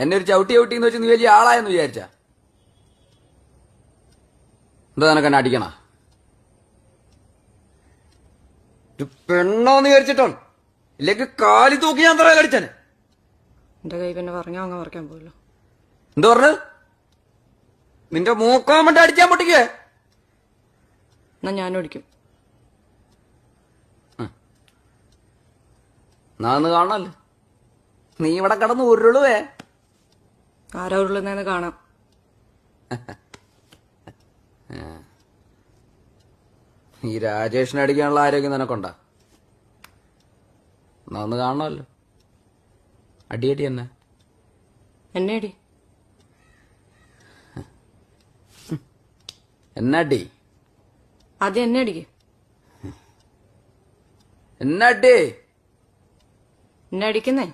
എന്നെ ഒരു ചവിട്ടിന്ന് വെച്ച് നീ വലിയ ആളായെന്ന് വിചാരിച്ച എന്താ നിനക്ക് എന്നെ അടിക്കണ? ഒരു പെണ്ണോന്ന് വിചാരിച്ചിട്ടാണ്, ഇല്ലെങ്കിൽ കാലി തൂക്കി ഞാൻ തറ കടിച്ചാന്. എന്റെ കൈ പിന്നെ പറഞ്ഞാ അങ്ങ് പറിക്കാൻ പോയല്ലോ. എന്താ പറഞ്ഞത്? നിന്റെ മൂക്കാൻ വേണ്ടി അടിക്കാൻ പൊട്ടിക്കേ? എന്നാ ഞാനും അടിക്കും. നാന്ന് കാണാനല്ലേ നീ ഇവിടെ കിടന്ന് ഉരുളുവേ. ആരാ ഉരുളുന്നേന്ന് കാണാം. ഈ രാജേഷിനെ അടിക്കാനുള്ള ആരോഗ്യം നിനക്കൊണ്ടാ? നാന്ന് കാണണമല്ലോ. അടിയടി തന്നെ. എന്നെ അടി. എന്നടി? ആദ്യം എന്നെ അടിക്ക്. എന്നടി? എന്നെ അടിക്കുന്നേ.